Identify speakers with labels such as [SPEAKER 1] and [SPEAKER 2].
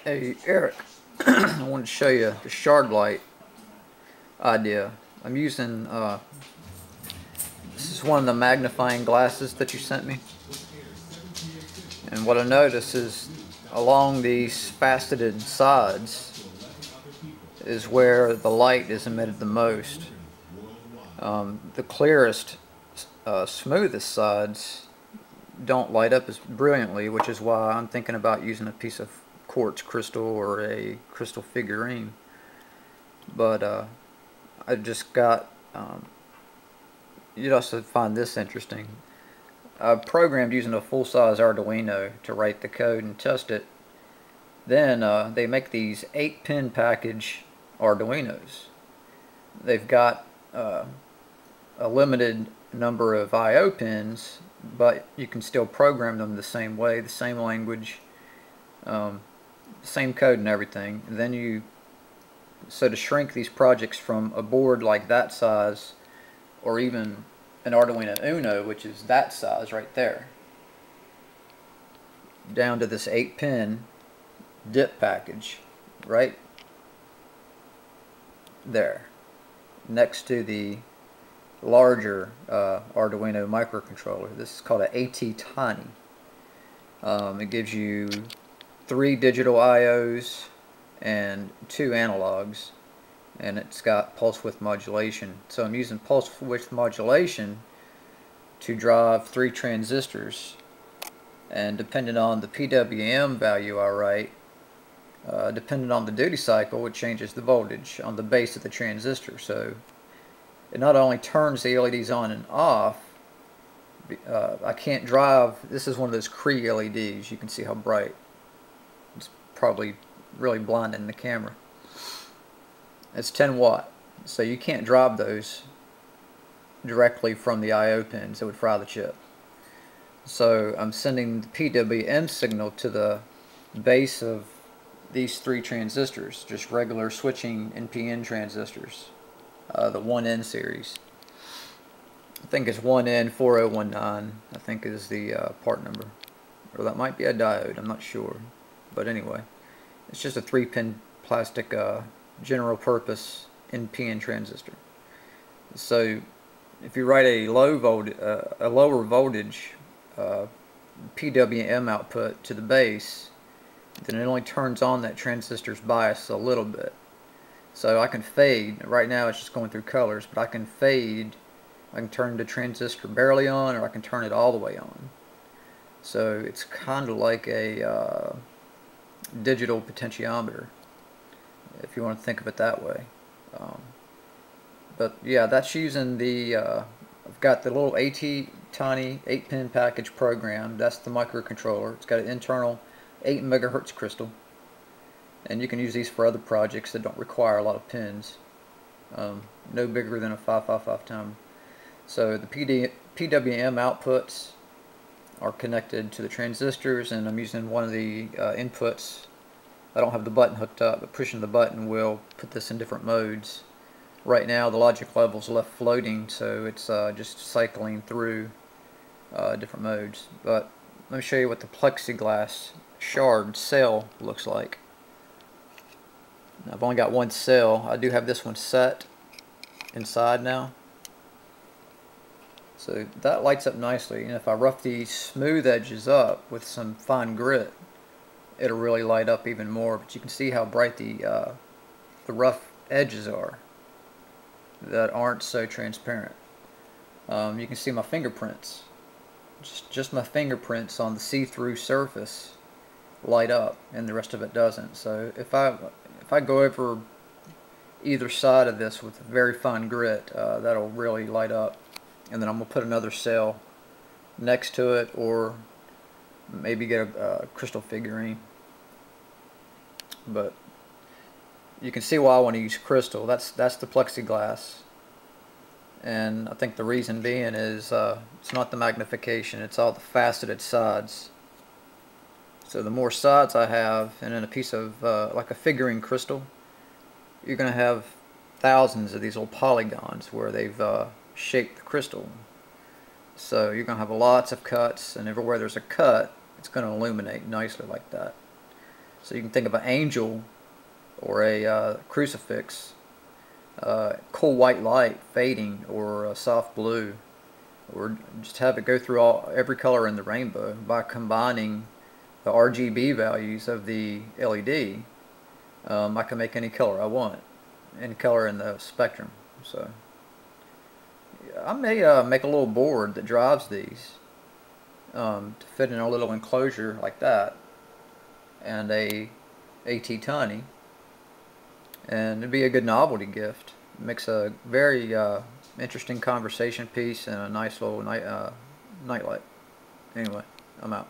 [SPEAKER 1] Hey Eric, I wanted to show you the shard light idea. I'm using, this is one of the magnifying glasses that you sent me. And what I notice is along these faceted sides is where the light is emitted the most. The clearest, smoothest sides don't light up as brilliantly, which is why I'm thinking about using a piece of quartz crystal or a crystal figurine. But I just got, you'd also find this interesting. I programmed using a full-size Arduino to write the code and test it. Then they make these 8-pin package Arduinos. They've got a limited number of I/O pins, but you can still program them the same way, the same language, same code and everything. And then so to shrink these projects from a board like that size, or even an Arduino Uno, which is that size right there, down to this 8-pin DIP package right there, next to the larger Arduino microcontroller. This is called an ATTiny. It gives you 3 digital IOs and 2 analogs, and it's got pulse width modulation. So I'm using pulse width modulation to drive 3 transistors, and depending on the PWM value I write, depending on the duty cycle, it changes the voltage on the base of the transistor. So it not only turns the LEDs on and off, I can't drive, this is one of those Cree LEDs, you can see how bright. It's probably really blinding the camera. It's 10 watt, so you can't drive those directly from the I/O pins. It would fry the chip. So I'm sending the PWM signal to the base of these 3 transistors, just regular switching NPN transistors, the 1N series. I think it's 1N4019, I think is the part number. Or that might be a diode, I'm not sure. But anyway, it's just a 3-pin plastic general purpose NPN transistor. So if you write a lower voltage PWM output to the base, then it only turns on that transistor's bias a little bit. So I can fade. Right now it's just going through colors, but I can fade. I can turn the transistor barely on, or I can turn it all the way on. So it's kind of like a digital potentiometer, if you want to think of it that way. But yeah, that's using the, I've got the little ATTiny 8-pin package program. That's the microcontroller. It's got an internal 8 megahertz crystal, and you can use these for other projects that don't require a lot of pins, no bigger than a 555 timer. So the PWM outputs are connected to the transistors, and I'm using one of the inputs. I don't have the button hooked up, but pushing the button will put this in different modes. Right now the logic level's left floating, so it's just cycling through different modes. But let me show you what the plexiglass shard cell looks like. Now, I've only got one cell. I do have this one set inside now. So that lights up nicely, and if I rough these smooth edges up with some fine grit, it'll really light up even more. But you can see how bright the rough edges are that aren't so transparent. You can see my fingerprints. Just my fingerprints on the see-through surface light up, and the rest of it doesn't. So if I go over either side of this with very fine grit, that'll really light up. And then I'm going to put another cell next to it, or maybe get a crystal figurine. But you can see why I want to use crystal. That's the plexiglass, and I think the reason being is it's not the magnification, it's all the faceted sides. So the more sides I have, and in a piece of like a figurine crystal, you're going to have thousands of these little polygons where they've shaped the crystal. So you're going to have lots of cuts, and everywhere there's a cut, it's going to illuminate nicely like that. So you can think of an angel or a crucifix, cool white light fading, or a soft blue, or just have it go through every color in the rainbow by combining the RGB values of the LED. I can make any color I want, any color in the spectrum. So I may make a little board that drives these to fit in a little enclosure like that, and a ATTiny, and it'd be a good novelty gift. It makes a very interesting conversation piece and a nice little nightlight. Anyway, I'm out.